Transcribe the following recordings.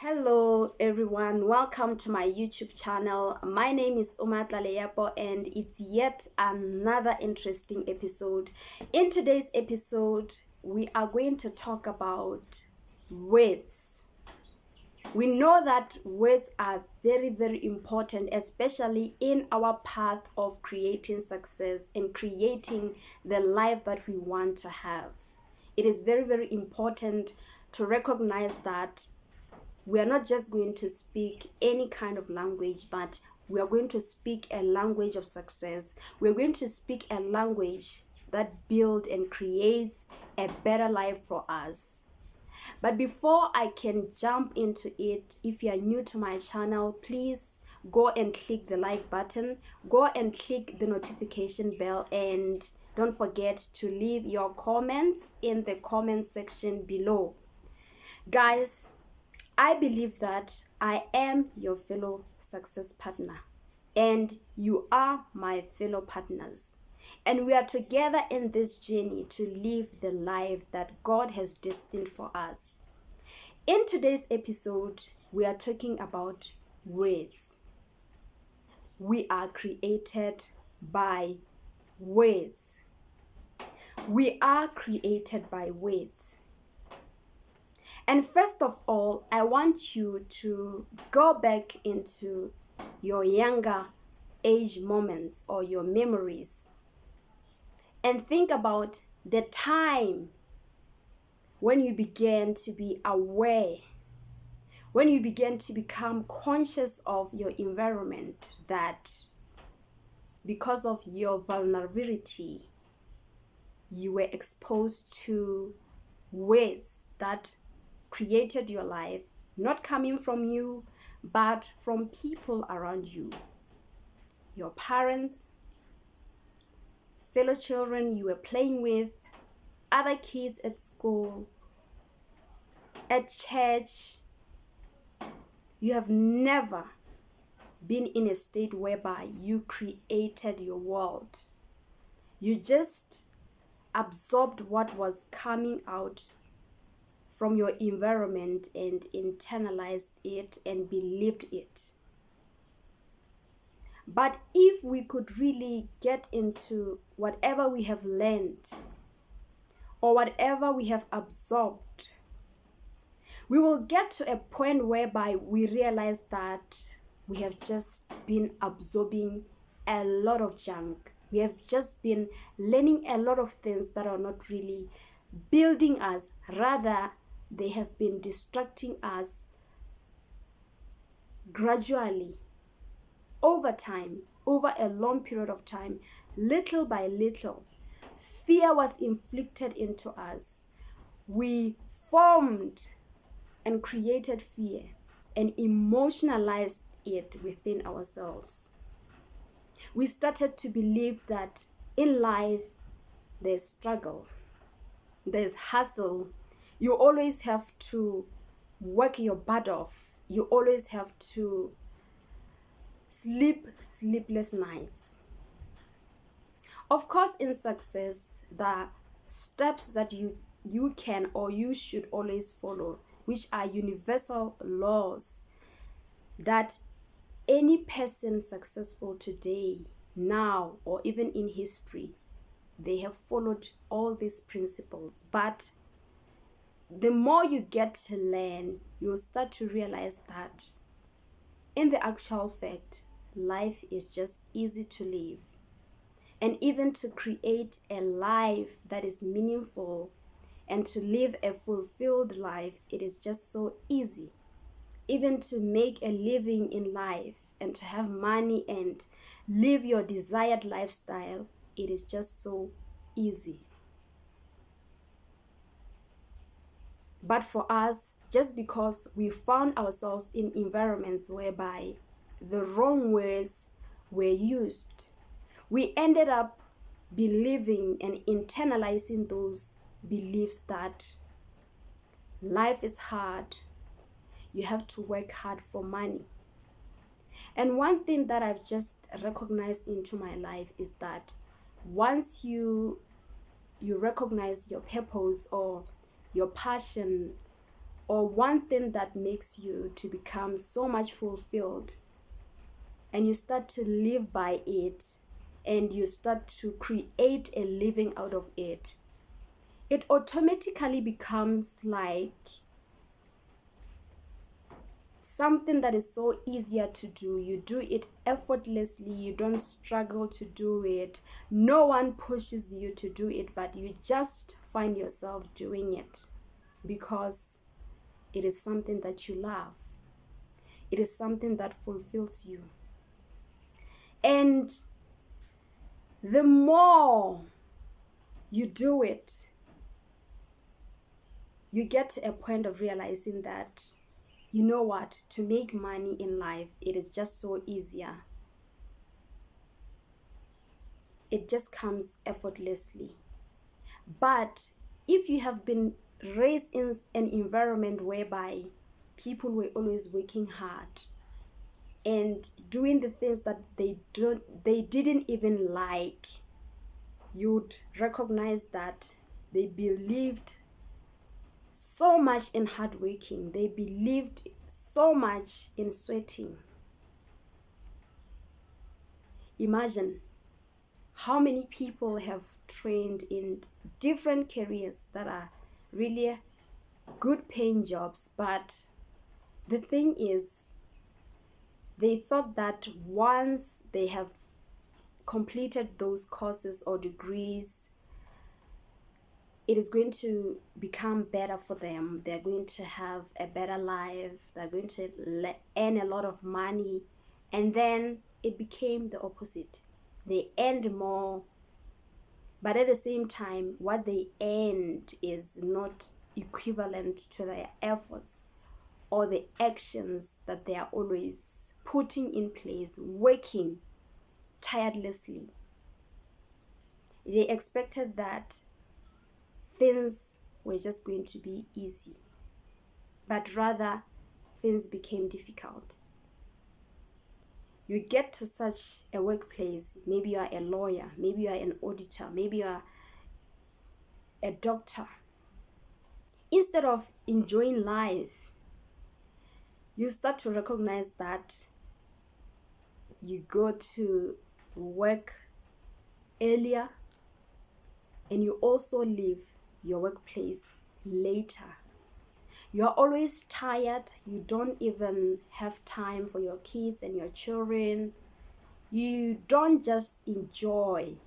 Hello everyone, welcome to my YouTube channel. My name is Umatla Leyapo and it's yet another interesting episode. In today's episode, we are going to talk about words. We know that words are very, very important, especially in our path of creating success and creating the life that we want to have. It is very, very important to recognize that we are not just going to speak any kind of language, but we are going to speak a language of success. We're going to speak a language that builds and creates a better life for us. But before I can jump into it, if you are new to my channel, please go and click the like button, go and click the notification bell, and don't forget to leave your comments in the comment section below. Guys, I believe that I am your fellow success partner and you are my fellow partners. And we are together in this journey to live the life that God has destined for us. In today's episode, we are talking about words. We are created by words. We are created by words. And first of all, I want you to go back into your younger age moments or your memories and think about the time when you began to be aware, when you began to become conscious of your environment, that because of your vulnerability, you were exposed to words that created your life, not coming from you, but from people around you. Your parents, fellow children you were playing with, other kids at school, at church. You have never been in a state whereby you created your world. You just absorbed what was coming out from your environment and internalized it and believed it. But if we could really get into whatever we have learned or whatever we have absorbed, we will get to a point whereby we realize that we have just been absorbing a lot of junk. We have just been learning a lot of things that are not really building us. Rather, they have been distracting us gradually, over time, over a long period of time, little by little. Fear was inflicted into us. We formed and created fear and emotionalized it within ourselves. We started to believe that in life there's struggle, there's hustle. You always have to work your butt off. You always have to sleepless nights. Of course, in success, the steps that you can or you should always follow, which are universal laws that any person successful today, now, or even in history, they have followed all these principles. But the more you get to learn, you'll start to realize that in the actual fact, life is just easy to live. And even to create a life that is meaningful and to live a fulfilled life, it is just so easy. Even to make a living in life and to have money and live your desired lifestyle, it is just so easy. But for us, just because we found ourselves in environments whereby the wrong words were used, we ended up believing and internalizing those beliefs that life is hard. You have to work hard for money. And one thing that I've just recognized into my life is that once you recognize your purpose or your passion or one thing that makes you to become so much fulfilled, and you start to live by it, and you start to create a living out of it, it automatically becomes like something that is so easier to do. You do it effortlessly. You don't struggle to do it. No one pushes you to do it, but you just find yourself doing it because it is something that you love. It is something that fulfills you. And the more you do it, you get to a point of realizing that, you know what, to make money in life, it is just so easier. It just comes effortlessly. But if you have been raised in an environment whereby people were always working hard and doing the things that they didn't even like, you'd recognize that they believed so much in hard working. They believed so much in sweating. Imagine how many people have trained in different careers that are really good paying jobs, but the thing is, they thought that once they have completed those courses or degrees, it is going to become better for them. They're going to have a better life. They're going to earn a lot of money. And then it became the opposite. They earned more, but at the same time, what they earned is not equivalent to their efforts or the actions that they are always putting in place, working tirelessly. They expected that things were just going to be easy, but rather things became difficult. You get to such a workplace, maybe you are a lawyer, maybe you are an auditor, maybe you are a doctor. Instead of enjoying life, you start to recognize that you go to work earlier and you also leave your workplace later. You're always tired. You don't even have time for your kids and your children. You don't just enjoy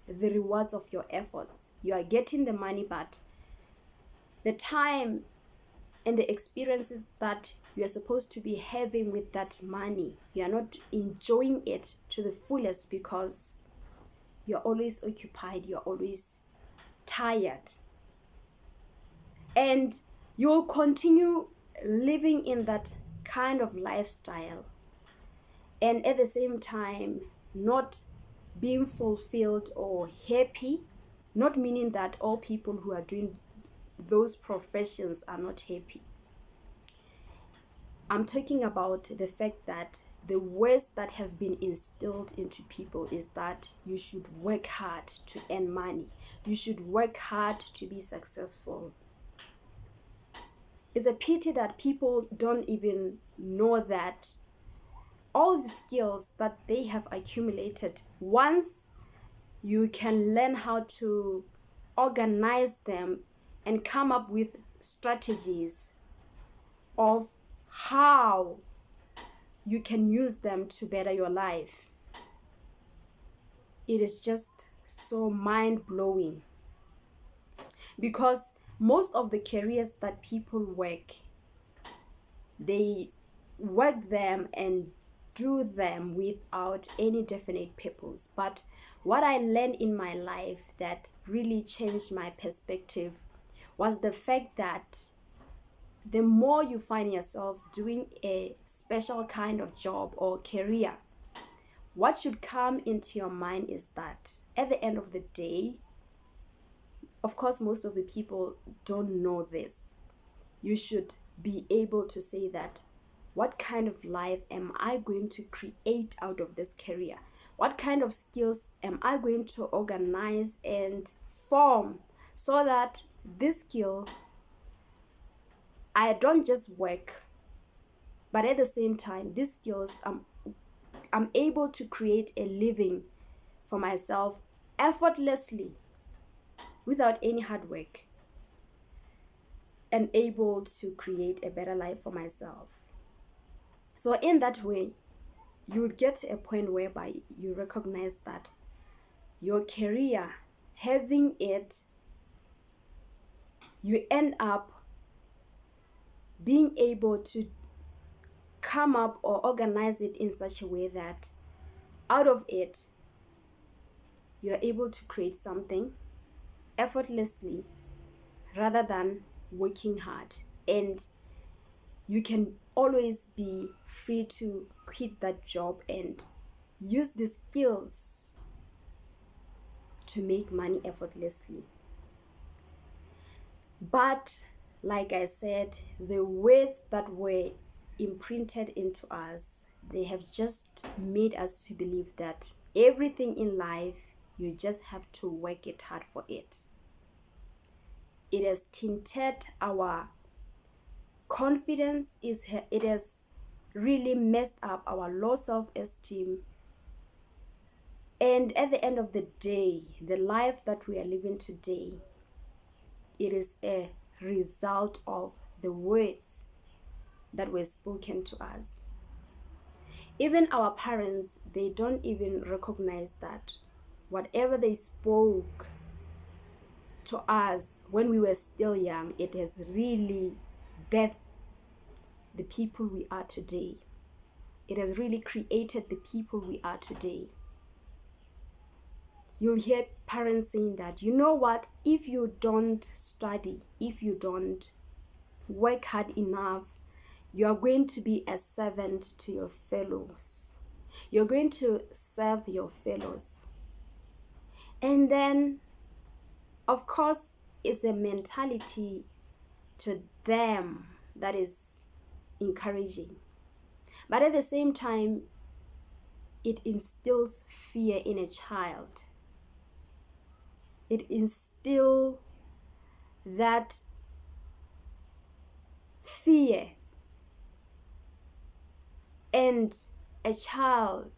the rewards of your efforts. You are getting the money, but the time and the experiences that you are supposed to be having with that money, you are not enjoying it to the fullest because you're always occupied, you're always tired. And you'll continue living in that kind of lifestyle, and at the same time not being fulfilled or happy. Not meaning that all people who are doing those professions are not happy. I'm talking about the fact that the words that have been instilled into people is that you should work hard to earn money. You should work hard to be successful. It's a pity that people don't even know that all the skills that they have accumulated, once you can learn how to organize them and come up with strategies of how you can use them to better your life, it is just so mind-blowing. Because most of the careers that people work, they work them and do them without any definite purpose. But what I learned in my life that really changed my perspective was the fact that the more you find yourself doing a special kind of job or career, what should come into your mind is that at the end of the day, of course, most of the people don't know this. You should be able to say that, what kind of life am I going to create out of this career? What kind of skills am I going to organize and form so that this skill I don't just work, but at the same time, these skills, I'm able to create a living for myself effortlessly without any hard work, and able to create a better life for myself. So in that way, you'll get to a point whereby you recognize that your career, having it, you end up being able to come up or organize it in such a way that out of it, you're able to create something effortlessly rather than working hard. And you can always be free to quit that job and use the skills to make money effortlessly. But like I said, the words that were imprinted into us, they have just made us to believe that everything in life, you just have to work it hard for it. It has tinted our confidence, it has really messed up our low self-esteem. And at the end of the day, the life that we are living today, it is a result of the words that were spoken to us. Even our parents, they don't even recognize that whatever they spoke to us when we were still young, it has really birthed the people we are today. It has really created the people we are today. You'll hear parents saying that, you know what, if you don't study, if you don't work hard enough, you are going to be a servant to your fellows. You're going to serve your fellows. And then, of course, it's a mentality to them that is encouraging. But at the same time, it instills fear in a child. It instills that fear, and a child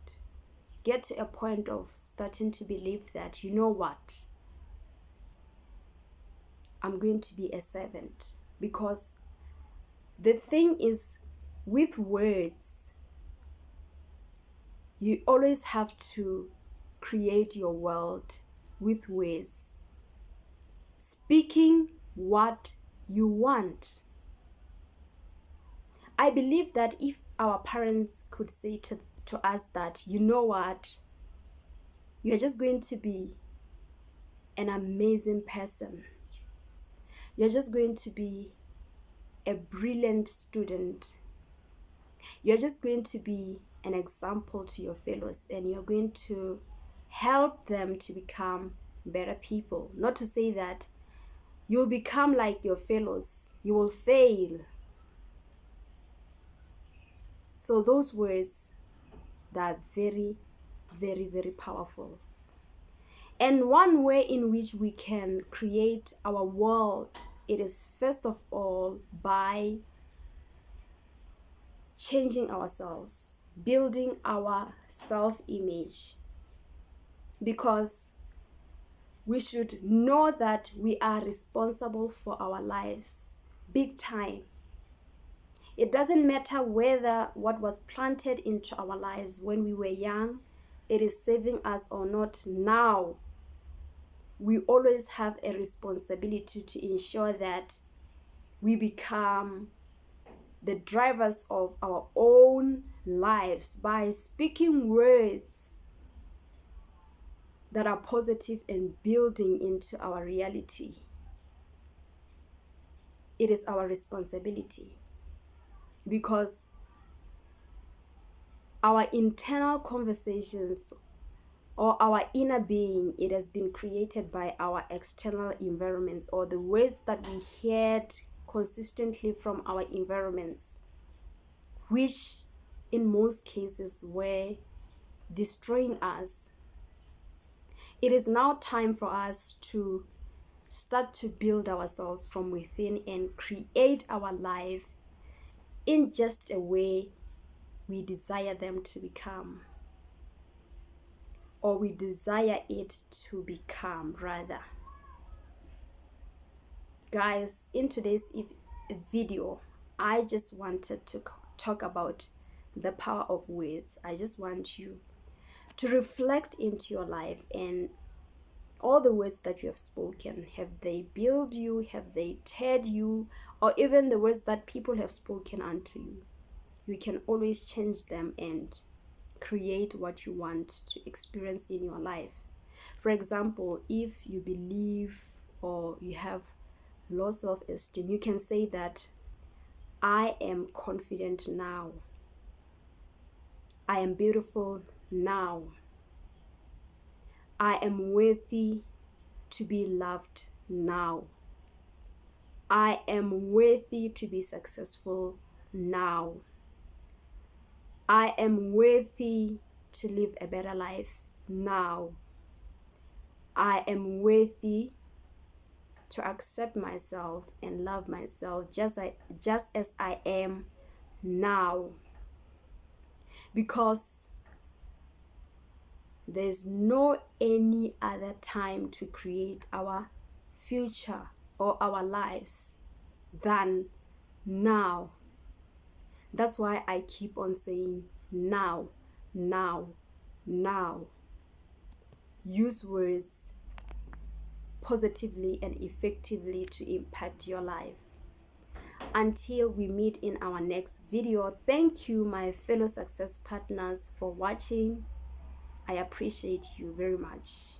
get to a point of starting to believe that, you know what, I'm going to be a servant. Because the thing is, with words, you always have to create your world with words, speaking what you want. I believe that if our parents could say to us that, you know what, you're just going to be an amazing person. You're just going to be a brilliant student. You're just going to be an example to your fellows, and you're going to help them to become better people. Not to say that you'll become like your fellows. You will fail. So those words, they are very, very, very powerful. And one way in which we can create our world, it is first of all by changing ourselves, building our self-image. Because we should know that we are responsible for our lives, big time. It doesn't matter whether what was planted into our lives when we were young, it is saving us or not now. We always have a responsibility to ensure that we become the drivers of our own lives by speaking words that are positive and building into our reality. It is our responsibility, because our internal conversations or our inner being, it has been created by our external environments, or the words that we heard consistently from our environments, which in most cases were destroying us. It is now time for us to start to build ourselves from within and create our life in just a way we desire them to become, or we desire it to become, rather. Guys, in today's video, I just wanted to talk about the power of words. I just want you to reflect into your life and all the words that you have spoken. Have they built you? Have they teared you? Or even the words that people have spoken unto you. You can always change them and create what you want to experience in your life. For example, if you believe or you have low self-esteem, you can say that I am confident now. I am beautiful now. I am worthy to be loved now. I am worthy to be successful now. I am worthy to live a better life now. I am worthy to accept myself and love myself just as I am now. Because there's no any other time to create our future or our lives than now. That's why I keep on saying now, now, now. Use words positively and effectively to impact your life. Until we meet in our next video, thank you, my fellow success partners, for watching. I appreciate you very much.